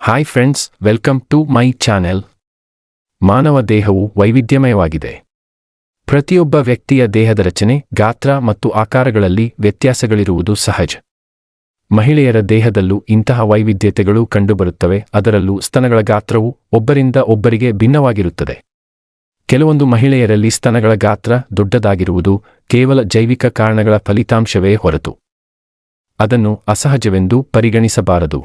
Hi friends, welcome to my channel. ಮಾನವ ದೇಹವು ವೈವಿಧ್ಯಮಯವಾಗಿದೆ. ಪ್ರತಿಯೊಬ್ಬ ವ್ಯಕ್ತಿಯ ದೇಹದ ರಚನೆ, ಗಾತ್ರ ಮತ್ತು ಆಕಾರಗಳಲ್ಲಿ ವ್ಯತ್ಯಾಸಗಳಿರುವುದು ಸಹಜ. ಮಹಿಳೆಯರ ದೇಹದಲ್ಲೂ ಇಂತಹ ವೈವಿಧ್ಯತೆಗಳು ಕಂಡುಬರುತ್ತವೆ. ಅದರಲ್ಲೂ ಸ್ತನಗಳ ಗಾತ್ರವು ಒಬ್ಬರಿಂದ ಒಬ್ಬರಿಗೆ ಭಿನ್ನವಾಗಿರುತ್ತದೆ. ಕೆಲವೊಂದು ಮಹಿಳೆಯರಲ್ಲಿ ಸ್ತನಗಳ ಗಾತ್ರ ದೊಡ್ಡದಾಗಿರುವುದು ಕೇವಲ ಜೈವಿಕ ಕಾರಣಗಳ ಫಲಿತಾಂಶವೇ ಹೊರತು ಅದನ್ನು ಅಸಹಜವೆಂದು ಪರಿಗಣಿಸಬಾರದು.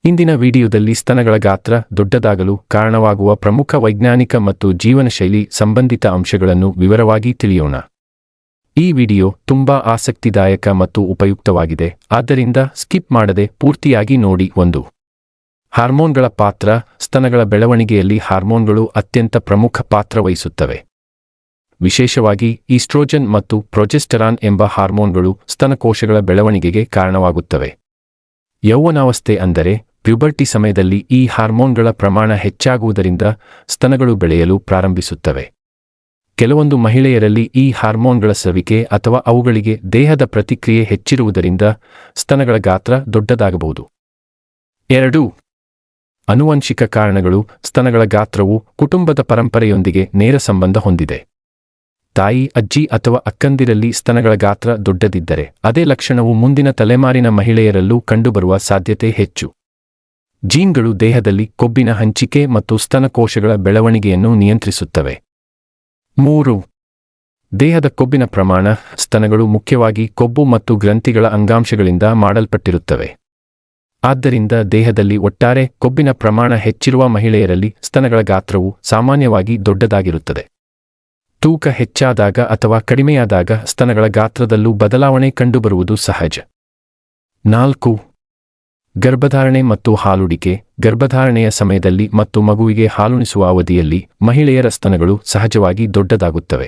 ಇಂದಿನ ವಿಡಿಯೋದಲ್ಲಿ ಸ್ತನಗಳ ಗಾತ್ರ ದೊಡ್ಡದಾಗಲು ಕಾರಣವಾಗುವ ಪ್ರಮುಖ ವೈಜ್ಞಾನಿಕ ಮತ್ತು ಜೀವನಶೈಲಿ ಸಂಬಂಧಿತ ಅಂಶಗಳನ್ನು ವಿವರವಾಗಿ ತಿಳಿಯೋಣ. ಈ ವಿಡಿಯೋ ತುಂಬಾ ಆಸಕ್ತಿದಾಯಕ ಮತ್ತು ಉಪಯುಕ್ತವಾಗಿದೆ, ಆದ್ದರಿಂದ ಸ್ಕಿಪ್ ಮಾಡದೆ ಪೂರ್ತಿಯಾಗಿ ನೋಡಿ. 1. ಹಾರ್ಮೋನ್ಗಳ ಪಾತ್ರ. ಸ್ತನಗಳ ಬೆಳವಣಿಗೆಯಲ್ಲಿ ಹಾರ್ಮೋನ್ಗಳು ಅತ್ಯಂತ ಪ್ರಮುಖ ಪಾತ್ರ ವಹಿಸುತ್ತವೆ. ವಿಶೇಷವಾಗಿ ಈಸ್ಟ್ರೋಜನ್ ಮತ್ತು ಪ್ರೊಜೆಸ್ಟರಾನ್ ಎಂಬ ಹಾರ್ಮೋನ್ಗಳು ಸ್ತನಕೋಶಗಳ ಬೆಳವಣಿಗೆಗೆ ಕಾರಣವಾಗುತ್ತವೆ. ಯೌವನಾವಸ್ಥೆ ಅಂದರೆ ಪ್ಯೂಬರ್ಟಿ ಸಮಯದಲ್ಲಿ ಈ ಹಾರ್ಮೋನ್ಗಳ ಪ್ರಮಾಣ ಹೆಚ್ಚಾಗುವುದರಿಂದ ಸ್ತನಗಳು ಬೆಳೆಯಲು ಪ್ರಾರಂಭಿಸುತ್ತವೆ. ಕೆಲವೊಂದು ಮಹಿಳೆಯರಲ್ಲಿ ಈ ಹಾರ್ಮೋನ್ಗಳ ಸ್ರವಿಕೆ ಅಥವಾ ಅವುಗಳಿಗೆ ದೇಹದ ಪ್ರತಿಕ್ರಿಯೆ ಹೆಚ್ಚಿರುವುದರಿಂದ ಸ್ತನಗಳ ಗಾತ್ರ ದೊಡ್ಡದಾಗಬಹುದು. 2. ಆನುವಂಶಿಕ ಕಾರಣಗಳು. ಸ್ತನಗಳ ಗಾತ್ರವು ಕುಟುಂಬದ ಪರಂಪರೆಯೊಂದಿಗೆ ನೇರ ಸಂಬಂಧ ಹೊಂದಿದೆ. ತಾಯಿ, ಅಜ್ಜಿ ಅಥವಾ ಅಕ್ಕಂದಿರಲ್ಲಿ ಸ್ತನಗಳ ಗಾತ್ರ ದೊಡ್ಡದಿದ್ದರೆ ಅದೇ ಲಕ್ಷಣವು ಮುಂದಿನ ತಲೆಮಾರಿನ ಮಹಿಳೆಯರಲ್ಲೂ ಕಂಡುಬರುವ ಸಾಧ್ಯತೆ ಹೆಚ್ಚು. ಜೀನ್ಗಳು ದೇಹದಲ್ಲಿ ಕೊಬ್ಬಿನ ಹಂಚಿಕೆ ಮತ್ತು ಸ್ತನಕೋಶಗಳ ಬೆಳವಣಿಗೆಯನ್ನು ನಿಯಂತ್ರಿಸುತ್ತವೆ. 3. ದೇಹದ ಕೊಬ್ಬಿನ ಪ್ರಮಾಣ. ಸ್ತನಗಳು ಮುಖ್ಯವಾಗಿ ಕೊಬ್ಬು ಮತ್ತು ಗ್ರಂಥಿಗಳ ಅಂಗಾಂಶಗಳಿಂದ ಮಾಡಲ್ಪಟ್ಟಿರುತ್ತವೆ. ಆದ್ದರಿಂದ ದೇಹದಲ್ಲಿ ಒಟ್ಟಾರೆ ಕೊಬ್ಬಿನ ಪ್ರಮಾಣ ಹೆಚ್ಚಿರುವ ಮಹಿಳೆಯರಲ್ಲಿ ಸ್ತನಗಳ ಗಾತ್ರವು ಸಾಮಾನ್ಯವಾಗಿ ದೊಡ್ಡದಾಗಿರುತ್ತದೆ. ತೂಕ ಹೆಚ್ಚಾದಾಗ ಅಥವಾ ಕಡಿಮೆಯಾದಾಗ ಸ್ತನಗಳ ಗಾತ್ರದಲ್ಲೂ ಬದಲಾವಣೆ ಕಂಡುಬರುವುದು ಸಹಜ. 4. ಗರ್ಭಧಾರಣೆ ಮತ್ತು ಹಾಲುಡಿಕೆ. ಗರ್ಭಧಾರಣೆಯ ಸಮಯದಲ್ಲಿ ಮತ್ತು ಮಗುವಿಗೆ ಹಾಲುಣಿಸುವ ಅವಧಿಯಲ್ಲಿ ಮಹಿಳೆಯರ ಸ್ತನಗಳು ಸಹಜವಾಗಿ ದೊಡ್ಡದಾಗುತ್ತವೆ.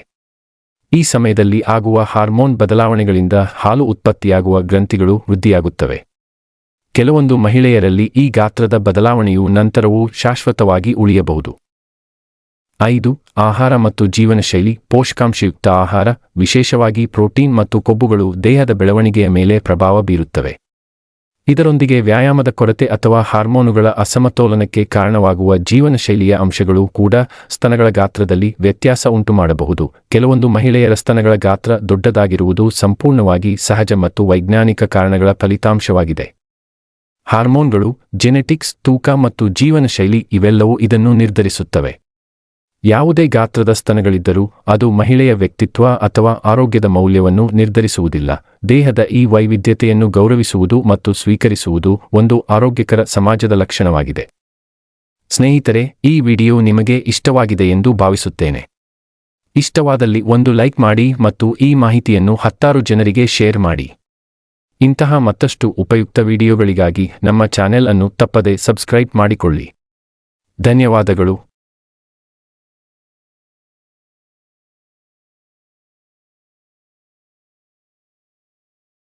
ಈ ಸಮಯದಲ್ಲಿ ಆಗುವ ಹಾರ್ಮೋನ್ ಬದಲಾವಣೆಗಳಿಂದ ಹಾಲು ಉತ್ಪತ್ತಿಯಾಗುವ ಗ್ರಂಥಿಗಳು ವೃದ್ಧಿಯಾಗುತ್ತವೆ. ಕೆಲವೊಂದು ಮಹಿಳೆಯರಲ್ಲಿ ಈ ಗಾತ್ರದ ಬದಲಾವಣೆಯು ನಂತರವೂ ಶಾಶ್ವತವಾಗಿ ಉಳಿಯಬಹುದು. 5. ಆಹಾರ ಮತ್ತು ಜೀವನಶೈಲಿ. ಪೋಷಕಾಂಶಯುಕ್ತ ಆಹಾರ, ವಿಶೇಷವಾಗಿ ಪ್ರೋಟೀನ್ ಮತ್ತು ಕೊಬ್ಬುಗಳು ದೇಹದ ಬೆಳವಣಿಗೆಯ ಮೇಲೆ ಪ್ರಭಾವ ಬೀರುತ್ತವೆ. ಇದರೊಂದಿಗೆ ವ್ಯಾಯಾಮದ ಕೊರತೆ ಅಥವಾ ಹಾರ್ಮೋನುಗಳ ಅಸಮತೋಲನಕ್ಕೆ ಕಾರಣವಾಗುವ ಜೀವನಶೈಲಿಯ ಅಂಶಗಳು ಕೂಡ ಸ್ತನಗಳ ಗಾತ್ರದಲ್ಲಿ ವ್ಯತ್ಯಾಸ ಉಂಟುಮಾಡಬಹುದು. ಕೆಲವೊಂದು ಮಹಿಳೆಯರ ಸ್ತನಗಳ ಗಾತ್ರ ದೊಡ್ಡದಾಗಿರುವುದು ಸಂಪೂರ್ಣವಾಗಿ ಸಹಜ ಮತ್ತು ವೈಜ್ಞಾನಿಕ ಕಾರಣಗಳ ಫಲಿತಾಂಶವಾಗಿದೆ. ಹಾರ್ಮೋನ್ಗಳು, ಜೆನೆಟಿಕ್ಸ್, ತೂಕ ಮತ್ತು ಜೀವನಶೈಲಿ ಇವೆಲ್ಲವೂ ಇದನ್ನು ನಿರ್ಧರಿಸುತ್ತವೆ. ಯಾವುದೇ ಗಾತ್ರದ ಸ್ತನಗಳಿದ್ದರೂ ಅದು ಮಹಿಳೆಯ ವ್ಯಕ್ತಿತ್ವ ಅಥವಾ ಆರೋಗ್ಯದ ಮೌಲ್ಯವನ್ನು ನಿರ್ಧರಿಸುವುದಿಲ್ಲ. ದೇಹದ ಈ ವೈವಿಧ್ಯತೆಯನ್ನು ಗೌರವಿಸುವುದು ಮತ್ತು ಸ್ವೀಕರಿಸುವುದು ಒಂದು ಆರೋಗ್ಯಕರ ಸಮಾಜದ ಲಕ್ಷಣವಾಗಿದೆ. ಸ್ನೇಹಿತರೆ, ಈ ವಿಡಿಯೋ ನಿಮಗೆ ಇಷ್ಟವಾಗಿದೆ ಎಂದು ಭಾವಿಸುತ್ತೇನೆ. ಇಷ್ಟವಾದಲ್ಲಿ ಒಂದು ಲೈಕ್ ಮಾಡಿ ಮತ್ತು ಈ ಮಾಹಿತಿಯನ್ನು 10 ಜನರಿಗೆ ಶೇರ್ ಮಾಡಿ. ಇಂತಹ ಮತ್ತಷ್ಟು ಉಪಯುಕ್ತ ವಿಡಿಯೋಗಳಿಗಾಗಿ ನಮ್ಮ ಚಾನೆಲ್ ಅನ್ನು ತಪ್ಪದೆ ಸಬ್ಸ್ಕ್ರೈಬ್ ಮಾಡಿಕೊಳ್ಳಿ. ಧನ್ಯವಾದಗಳು.